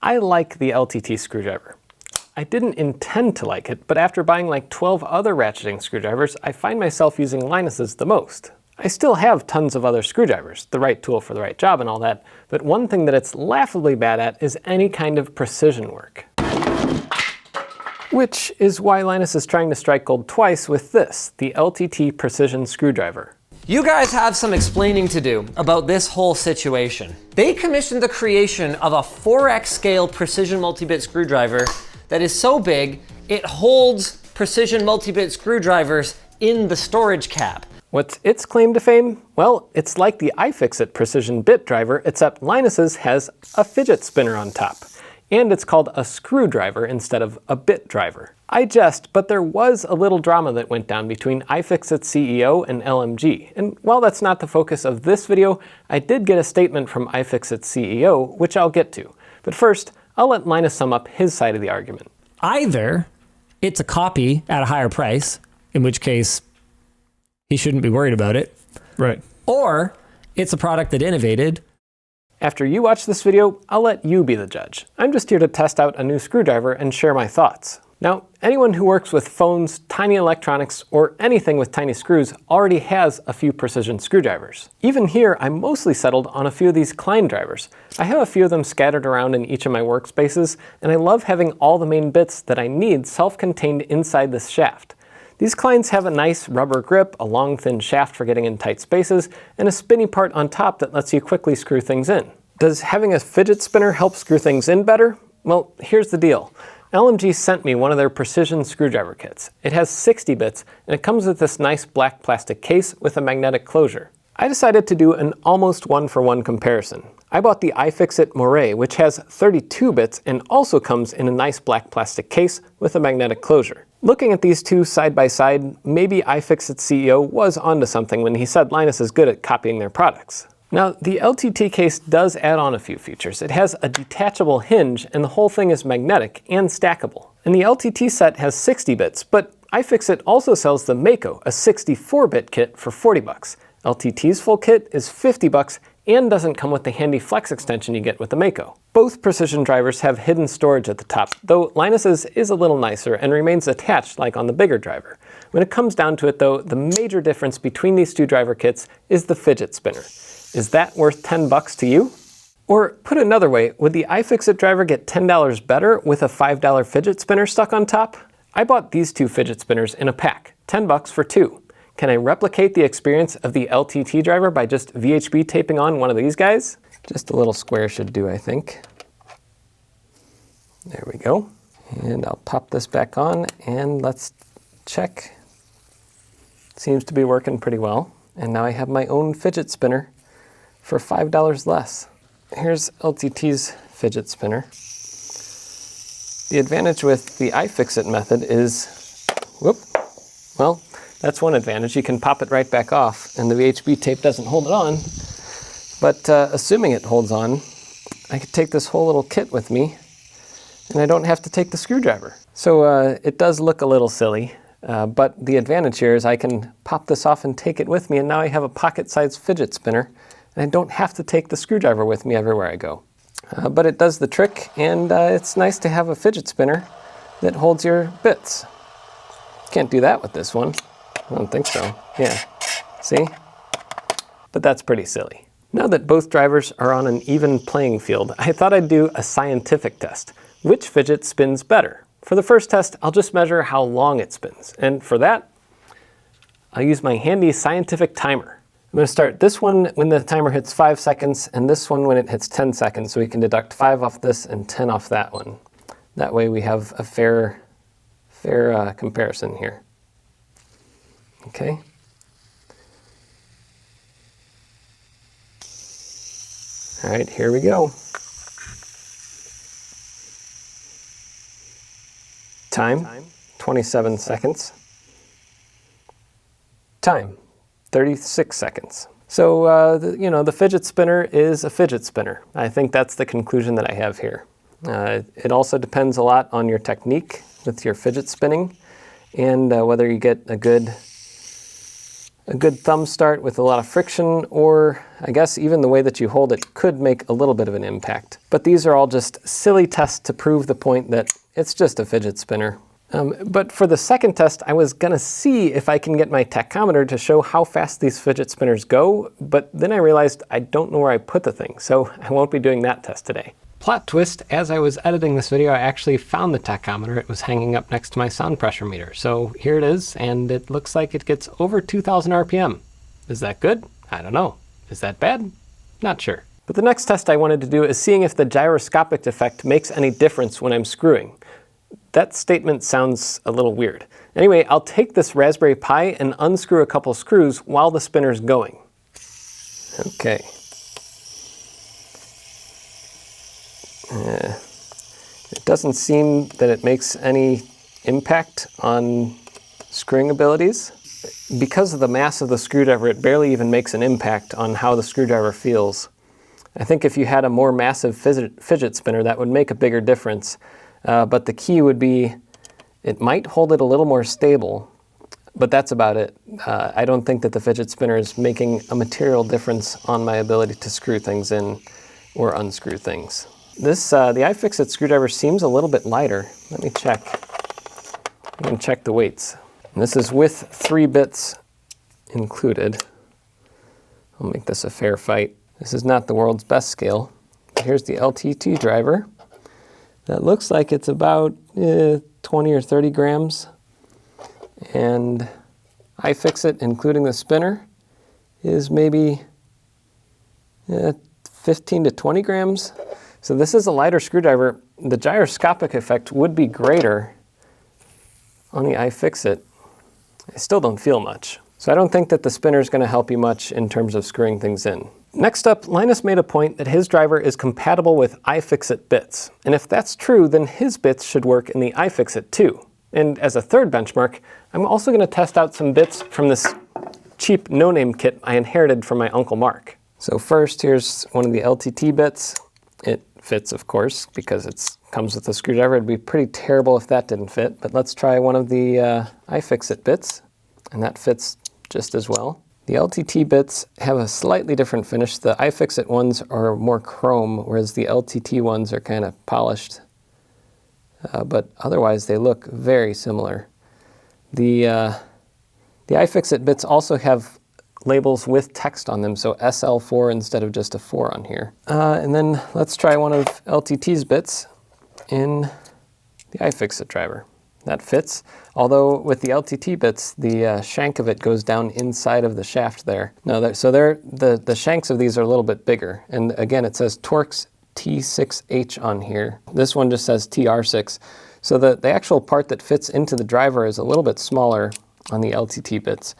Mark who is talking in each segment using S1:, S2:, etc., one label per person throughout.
S1: I like the LTT screwdriver. I didn't intend to like it, but after buying like 12 other ratcheting screwdrivers, I find myself using Linus's the most. I still have tons of other screwdrivers, the right tool for the right job and all that, but one thing that it's laughably bad at is any kind of precision work. Which is why Linus is trying to strike gold twice with this, the LTT Precision Screwdriver.
S2: You guys have some explaining to do about this whole situation. They commissioned the creation of a 4x scale precision multi-bit screwdriver that is so big, it holds precision multi-bit screwdrivers in the storage cap.
S1: What's its claim to fame? Well, it's like the iFixit precision bit driver, except Linus's has a fidget spinner on top. And it's called a screwdriver instead of a bit driver. I jest, but there was a little drama that went down between iFixit's CEO and LMG. And while that's not the focus of this video, I did get a statement from iFixit's CEO, which I'll get to. But first, I'll let Linus sum up his side of the argument.
S3: Either it's a copy at a higher price, in which case he shouldn't be worried about it.
S4: Right.
S3: Or it's a product that innovated.
S1: After you watch this video, I'll let you be the judge. I'm just here to test out a new screwdriver and share my thoughts. Now, anyone who works with phones, tiny electronics, or anything with tiny screws already has a few precision screwdrivers. Even here, I'm mostly settled on a few of these Klein drivers. I have a few of them scattered around in each of my workspaces, and I love having all the main bits that I need self-contained inside this shaft. These Kleins have a nice rubber grip, a long thin shaft for getting in tight spaces, and a spinny part on top that lets you quickly screw things in. Does having a fidget spinner help screw things in better? Well, here's the deal. LMG sent me one of their precision screwdriver kits. It has 60 bits, and it comes with this nice black plastic case with a magnetic closure. I decided to do an almost one-for-one comparison. I bought the iFixit Moray, which has 32 bits and also comes in a nice black plastic case with a magnetic closure. Looking at these two side by side, maybe iFixit's CEO was onto something when he said Linus is good at copying their products. Now, the LTT case does add on a few features. It has a detachable hinge, and the whole thing is magnetic and stackable. And the LTT set has 60 bits, but iFixit also sells the Mako, a 64-bit kit for 40 bucks. LTT's full kit is 50 bucks and doesn't come with the handy flex extension you get with the Mako. Both precision drivers have hidden storage at the top, though Linus's is a little nicer and remains attached like on the bigger driver. When it comes down to it though, the major difference between these two driver kits is the fidget spinner. Is that worth 10 bucks to you? Or put another way, would the iFixit driver get $10 better with a $5 fidget spinner stuck on top? I bought these two fidget spinners in a pack, 10 bucks for two. Can I replicate the experience of the LTT driver by just VHB taping on one of these guys? Just a little square should do, I think. There we go. And I'll pop this back on and let's check. Seems to be working pretty well. And now I have my own fidget spinner for $5 less. Here's LTT's fidget spinner. The advantage with the iFixit method is, well, that's one advantage. You can pop it right back off and the VHB tape doesn't hold it on. But assuming it holds on, I could take this whole little kit with me and I don't have to take the screwdriver. So it does look a little silly, but the advantage here is I can pop this off and take it with me, and now I have a pocket-sized fidget spinner and I don't have to take the screwdriver with me everywhere I go. But it does the trick, and it's nice to have a fidget spinner that holds your bits. Can't do that with this one. I don't think so. Yeah, see? But that's pretty silly. Now that both drivers are on an even playing field, I thought I'd do a scientific test. Which fidget spins better? For the first test, I'll just measure how long it spins. And for that, I'll use my handy scientific timer. I'm going to start this one when the timer hits 5 seconds, and this one when it hits 10 seconds, so we can deduct 5 off this and 10 off that one. That way we have a fair comparison here. Okay. All right, here we go. Time, 27 seconds. Time, 36 seconds. So, the fidget spinner is a fidget spinner. I think that's the conclusion that I have here. It also depends a lot on your technique with your fidget spinning and whether you get a good a good thumb start with a lot of friction, or I guess even the way that you hold it could make a little bit of an impact. But these are all just silly tests to prove the point that it's just a fidget spinner. But for the second test, I was gonna see if I can get my tachometer to show how fast these fidget spinners go, but then I realized I don't know where I put the thing, so I won't be doing that test today. Plot twist, as I was editing this video, I actually found the tachometer. It was hanging up next to my sound pressure meter. So here it is, and it looks like it gets over 2,000 RPM. Is that good? I don't know. Is that bad? Not sure. But the next test I wanted to do is seeing if the gyroscopic effect makes any difference when I'm screwing. That statement sounds a little weird. Anyway, I'll take this Raspberry Pi and unscrew a couple screws while the spinner's going. Okay. It doesn't seem that it makes any impact on screwing abilities. Because of the mass of the screwdriver, it barely even makes an impact on how the screwdriver feels. I think if you had a more massive fidget spinner, that would make a bigger difference. But the key would be, it might hold it a little more stable, but that's about it. I don't think that the fidget spinner is making a material difference on my ability to screw things in or unscrew things. The iFixit screwdriver seems a little bit lighter. Let me check. I'm going to check the weights. And this is with 3 bits included. I'll make this a fair fight. This is not the world's best scale. But here's the LTT driver. That looks like it's about 20 or 30 grams. And iFixit, including the spinner, is maybe 15 to 20 grams. So this is a lighter screwdriver. The gyroscopic effect would be greater on the iFixit. I still don't feel much. So I don't think that the spinner is going to help you much in terms of screwing things in. Next up, Linus made a point that his driver is compatible with iFixit bits. And if that's true, then his bits should work in the iFixit too. And as a third benchmark, I'm also going to test out some bits from this cheap no-name kit I inherited from my Uncle Mark. So first, here's one of the LTT bits. It fits, of course, because it comes with a screwdriver. It'd be pretty terrible if that didn't fit. But let's try one of the iFixit bits, and that fits just as well. The LTT bits have a slightly different finish. The iFixit ones are more chrome, whereas the LTT ones are kind of polished. But otherwise, they look very similar. The iFixit bits also have labels with text on them, so SL4 instead of just a 4 on here. And then let's try one of LTT's bits in the iFixit driver. That fits, although with the LTT bits, the shank of it goes down inside of the shaft there. No, so the shanks of these are a little bit bigger. And again, it says Torx T6H on here. This one just says TR6. So the actual part that fits into the driver is a little bit smaller on the LTT bits.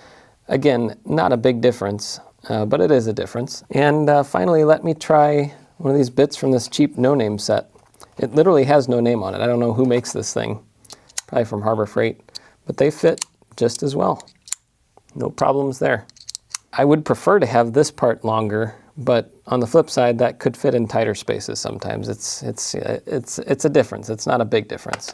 S1: Again, not a big difference, but it is a difference. And finally, let me try one of these bits from this cheap no-name set. It literally has no name on it. I don't know who makes this thing. Probably from Harbor Freight, but they fit just as well. No problems there. I would prefer to have this part longer, but on the flip side, that could fit in tighter spaces sometimes. It's a difference. It's not a big difference.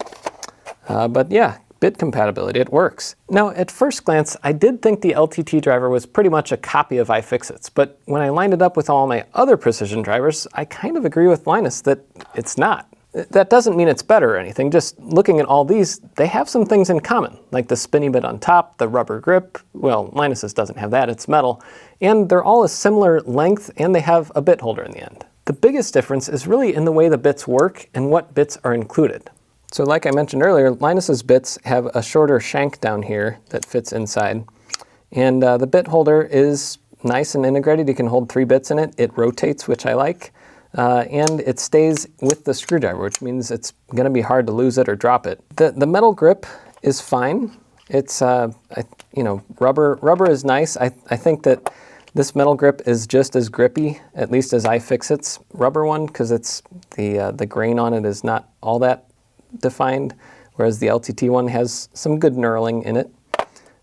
S1: But yeah, bit compatibility, it works. Now, at first glance, I did think the LTT driver was pretty much a copy of iFixit's, but when I lined it up with all my other precision drivers, I kind of agree with Linus that it's not. That doesn't mean it's better or anything. Just looking at all these, they have some things in common, like the spinny bit on top, the rubber grip. Well, Linus's doesn't have that, it's metal. And they're all a similar length, and they have a bit holder in the end. The biggest difference is really in the way the bits work and what bits are included. So like I mentioned earlier, Linus's bits have a shorter shank down here that fits inside. And the bit holder is nice and integrated. You can hold 3 bits in it. It rotates, which I like. And it stays with the screwdriver, which means it's going to be hard to lose it or drop it. The metal grip is fine. It's rubber is nice. I think that this metal grip is just as grippy, at least as iFixit's rubber one, because it's the grain on it is not all that defined, whereas the LTT one has some good knurling in it.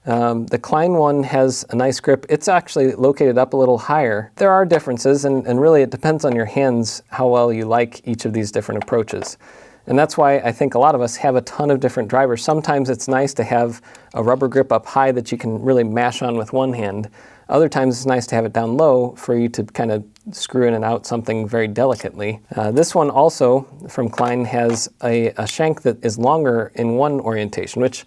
S1: The Klein one has a nice grip. It's actually located up a little higher. There are differences, and really it depends on your hands how well you like each of these different approaches. And that's why I think a lot of us have a ton of different drivers. Sometimes it's nice to have a rubber grip up high that you can really mash on with one hand. Other times it's nice to have it down low for you to kind of screw in and out something very delicately. This one also from Klein has a shank that is longer in one orientation, which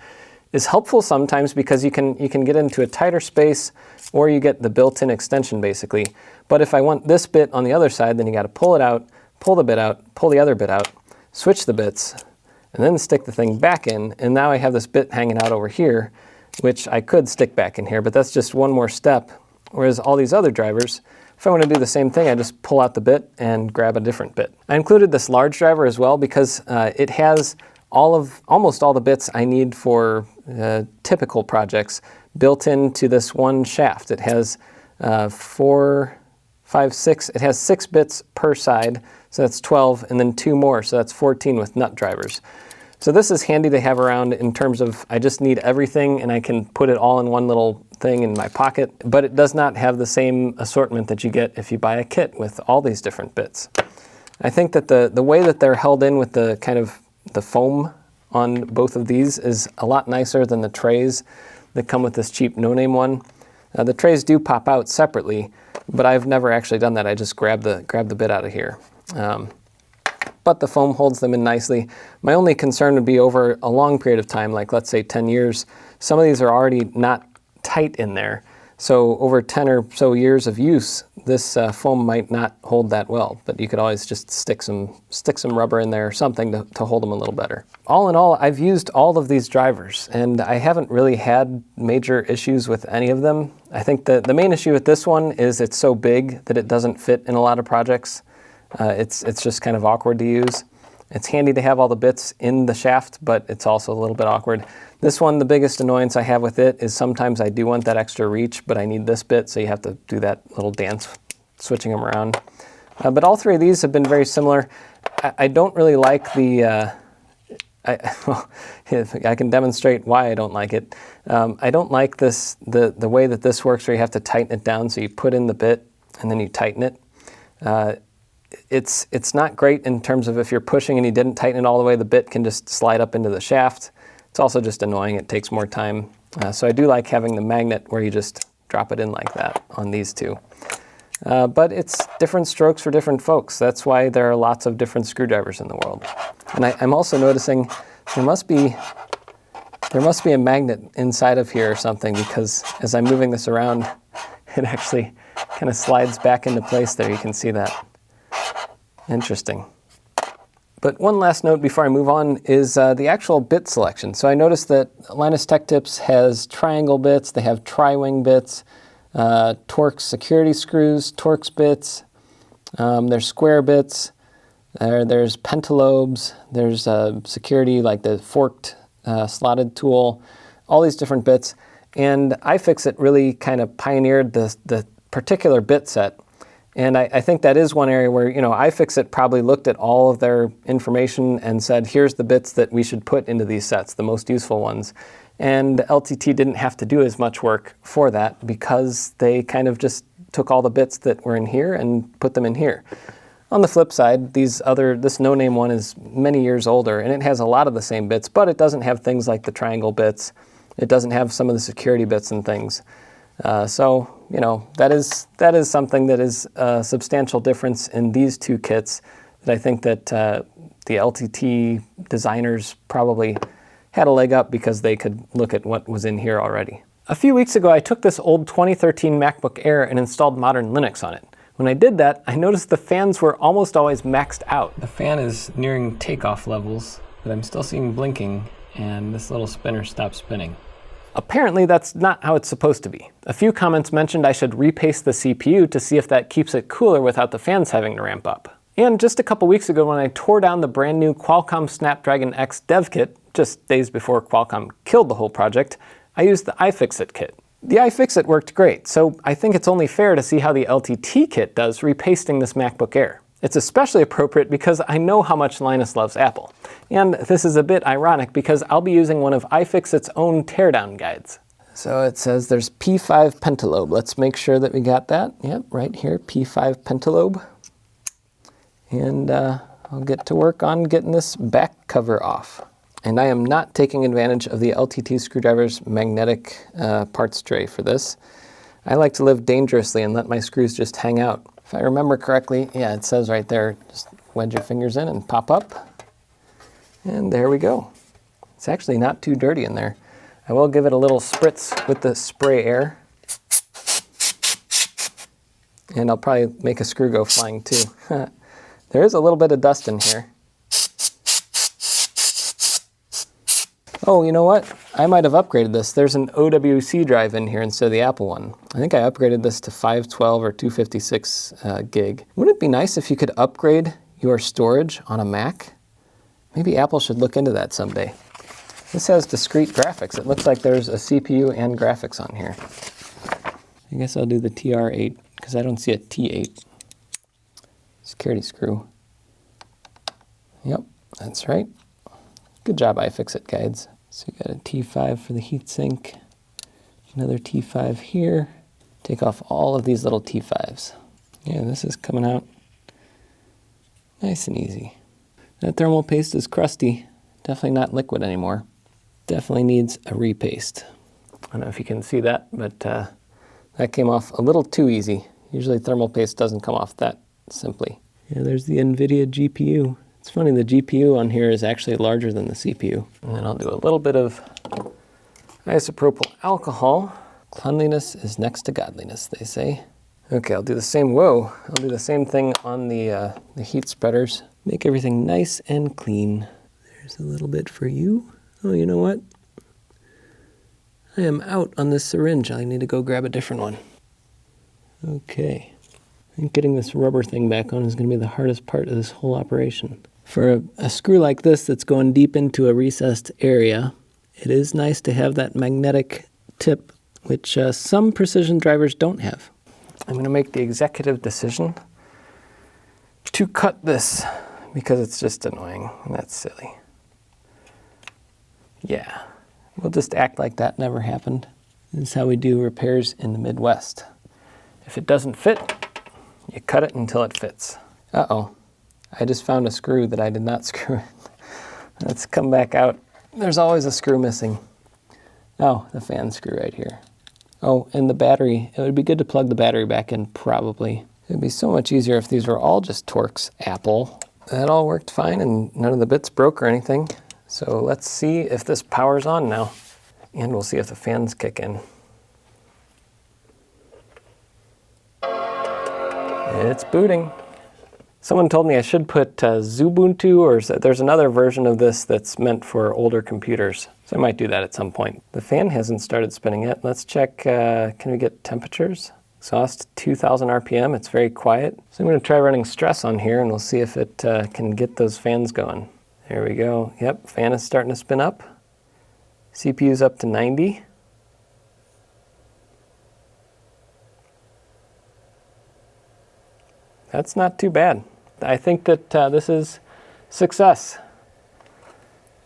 S1: is helpful sometimes because you can get into a tighter space, or you get the built-in extension basically. But if I want this bit on the other side, then you got to pull it out, pull the bit out, pull the other bit out, switch the bits, and then stick the thing back in, and now I have this bit hanging out over here, which I could stick back in here, but that's just one more step. Whereas all these other drivers, if I want to do the same thing, I just pull out the bit and grab a different bit. I included this large driver as well because it has almost all the bits I need for typical projects built into this one shaft. It has 4, 5, 6, it has 6 bits per side, so that's 12, and then 2 more, so that's 14 with nut drivers. So this is handy to have around in terms of I just need everything and I can put it all in one little thing in my pocket, but it does not have the same assortment that you get if you buy a kit with all these different bits. I think that the way that they're held in with the kind of the foam on both of these is a lot nicer than the trays that come with this cheap no-name one. The trays do pop out separately, but I've never actually done that. I just grab the bit out of here. But the foam holds them in nicely. My only concern would be over a long period of time, like let's say 10 years, some of these are already not tight in there. So over 10 or so years of use, this foam might not hold that well, but you could always just stick some rubber in there or something to hold them a little better. All in all, I've used all of these drivers, and I haven't really had major issues with any of them. I think the main issue with this one is it's so big that it doesn't fit in a lot of projects. It's just kind of awkward to use. It's handy to have all the bits in the shaft, but it's also a little bit awkward. This one, the biggest annoyance I have with it is sometimes I do want that extra reach, but I need this bit, so you have to do that little dance, switching them around. But all three of these have been very similar. I don't really like the, well, I can demonstrate why I don't like it. I don't like this, the way that this works where you have to tighten it down, so you put in the bit and then you tighten it. It's not great in terms of if you're pushing and you didn't tighten it all the way, the bit can just slide up into the shaft. It's also just annoying. It takes more time. So I do like having the magnet where you just drop it in like that on these two. But it's different strokes for different folks. That's why there are lots of different screwdrivers in the world. And I'm also noticing there must be a magnet inside of here or something, because as I'm moving this around, it actually kind of slides back into place there. You can see that. Interesting. But one last note before I move on is the actual bit selection. So I noticed that Linus Tech Tips has triangle bits, they have tri-wing bits, Torx security screws, Torx bits, there's square bits, there's pentalobes, there's security like the forked slotted tool, all these different bits. And iFixit really kind of pioneered the particular bit set. And I think that is one area where, iFixit probably looked at all of their information and said, here's the bits that we should put into these sets, the most useful ones. And LTT didn't have to do as much work for that because they kind of just took all the bits that were in here and put them in here. On the flip side, this no-name one is many years older, and it has a lot of the same bits, but it doesn't have things like the triangle bits. It doesn't have some of the security bits and things. So, that is something that is a substantial difference in these two kits that I think that the LTT designers probably had a leg up because they could look at what was in here already. A few weeks ago, I took this old 2013 MacBook Air and installed modern Linux on it. When I did that, I noticed the fans were almost always maxed out. The fan is nearing takeoff levels, but I'm still seeing blinking, and this little spinner stopped spinning. Apparently that's not how it's supposed to be. A few comments mentioned I should repaste the CPU to see if that keeps it cooler without the fans having to ramp up. And just a couple weeks ago when I tore down the brand new Qualcomm Snapdragon X dev kit, just days before Qualcomm killed the whole project, I used the iFixit kit. The iFixit worked great, so I think it's only fair to see how the LTT kit does repasting this MacBook Air. It's especially appropriate because I know how much Linus loves Apple. And this is a bit ironic because I'll be using one of iFixit's own teardown guides. So it says there's P5 pentalobe. Let's make sure that we got that. Yep, right here, P5 pentalobe. And I'll get to work on getting this back cover off. And I am not taking advantage of the LTT Screwdriver's magnetic parts tray for this. I like to live dangerously and let my screws just hang out. If I remember correctly, yeah, it says right there, just wedge your fingers in and pop up. And there we go. It's actually not too dirty in there. I will give it a little spritz with the spray air. And I'll probably make a screw go flying too. There is a little bit of dust in here. Oh, you know what? I might have upgraded this. There's an OWC drive in here instead of the Apple one. I think I upgraded this to 512 or 256 gig. Wouldn't it be nice if you could upgrade your storage on a Mac? Maybe Apple should look into that someday. This has discrete graphics. It looks like there's a CPU and graphics on here. I guess I'll do the TR8 because I don't see a T8. Security screw. Yep, that's right. Good job, iFixit guides. So you got a T5 for the heatsink, another T5 here. Take off all of these little T5s. Yeah, this is coming out nice and easy. That thermal paste is crusty. Definitely not liquid anymore. Definitely needs a repaste. I don't know if you can see that, but that came off a little too easy. Usually thermal paste doesn't come off that simply. Yeah, there's the NVIDIA GPU. It's funny, the GPU on here is actually larger than the CPU. And then I'll do a little bit of isopropyl alcohol. Cleanliness is next to godliness, they say. Okay, I'll do the same, I'll do the same thing on the heat spreaders. Make everything nice and clean. There's a little bit for you. Oh, you know what? I am out on this syringe. I need to go grab a different one. Okay. I think getting this rubber thing back on is going to be the hardest part of this whole operation. For a screw like this that's going deep into a recessed area, it is nice to have that magnetic tip, which some precision drivers don't have. I'm going to make the executive decision to cut this because it's just annoying and that's silly. Yeah, we'll just act like that never happened. This is how we do repairs in the Midwest. If it doesn't fit, you cut it until it fits. Uh-oh, I just found a screw that I did not screw in. Let's come back out. There's always a screw missing. Oh, the fan screw right here. Oh, and the battery. It would be good to plug the battery back in, probably. It'd be so much easier if these were all just Torx, Apple. That all worked fine and none of the bits broke or anything. So let's see if this powers on now. And we'll see if the fans kick in. It's booting. Someone told me I should put Xubuntu, or there's another version of this that's meant for older computers. So I might do that at some point. The fan hasn't started spinning yet. Let's check, can we get temperatures? Exhaust 2000 RPM, it's very quiet. So I'm gonna try running stress on here and we'll see if it can get those fans going. There we go. Yep, fan is starting to spin up. CPU's up to 90. That's not too bad. I think that this is success.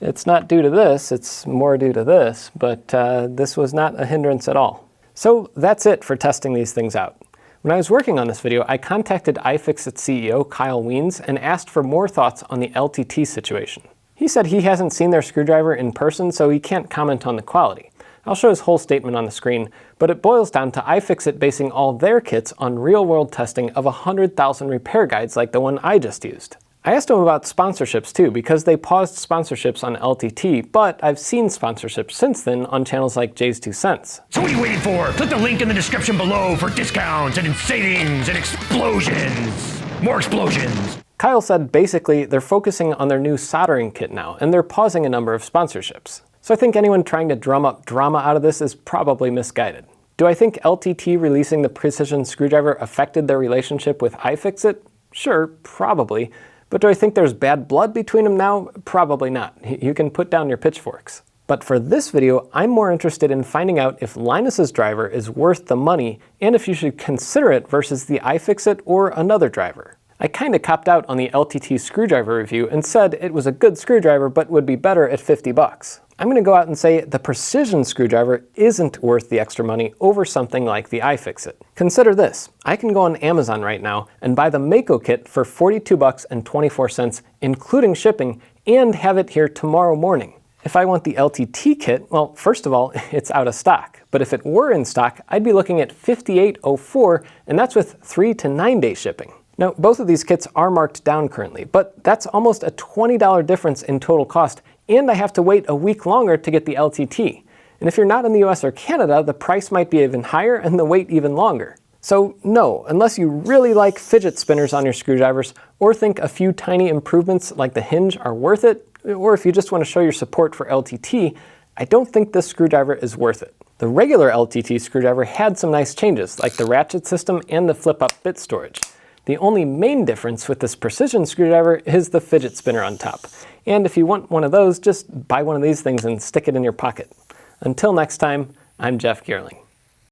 S1: It's not due to this, it's more due to this, but this was not a hindrance at all. So that's it for testing these things out. When I was working on this video, I contacted iFixit CEO Kyle Wiens and asked for more thoughts on the LTT situation. He said he hasn't seen their screwdriver in person, so he can't comment on the quality. I'll show his whole statement on the screen, but it boils down to iFixit basing all their kits on real-world testing of 100,000 repair guides like the one I just used. I asked him about sponsorships too, because they paused sponsorships on LTT, but I've seen sponsorships since then on channels like Jay's 2 Cents.
S4: So what are you waiting for? Click the link in the description below for discounts and savings and explosions. More explosions.
S1: Kyle said basically they're focusing on their new soldering kit now, and they're pausing a number of sponsorships. So I think anyone trying to drum up drama out of this is probably misguided. Do I think LTT releasing the Precision Screwdriver affected their relationship with iFixit? Sure, probably. But do I think there's bad blood between them now? Probably not. You can put down your pitchforks. But for this video, I'm more interested in finding out if Linus's driver is worth the money and if you should consider it versus the iFixit or another driver. I kinda copped out on the LTT screwdriver review and said it was a good screwdriver but would be better at 50 bucks. I'm going to go out and say the Precision Screwdriver isn't worth the extra money over something like the iFixit. Consider this. I can go on Amazon right now and buy the Mako kit for $42.24, including shipping, and have it here tomorrow morning. If I want the LTT kit, well, first of all, it's out of stock. But if it were in stock, I'd be looking at $58.04, and that's with 3 to 9 day shipping. Now, both of these kits are marked down currently, but that's almost a $20 difference in total cost, and I have to wait a week longer to get the LTT. And if you're not in the US or Canada, the price might be even higher and the wait even longer. So no, unless you really like fidget spinners on your screwdrivers, or think a few tiny improvements like the hinge are worth it, or if you just want to show your support for LTT, I don't think this screwdriver is worth it. The regular LTT screwdriver had some nice changes, like the ratchet system and the flip-up bit storage. The only main difference with this Precision Screwdriver is the fidget spinner on top. And if you want one of those, just buy one of these things and stick it in your pocket. Until next time, I'm Jeff Geerling.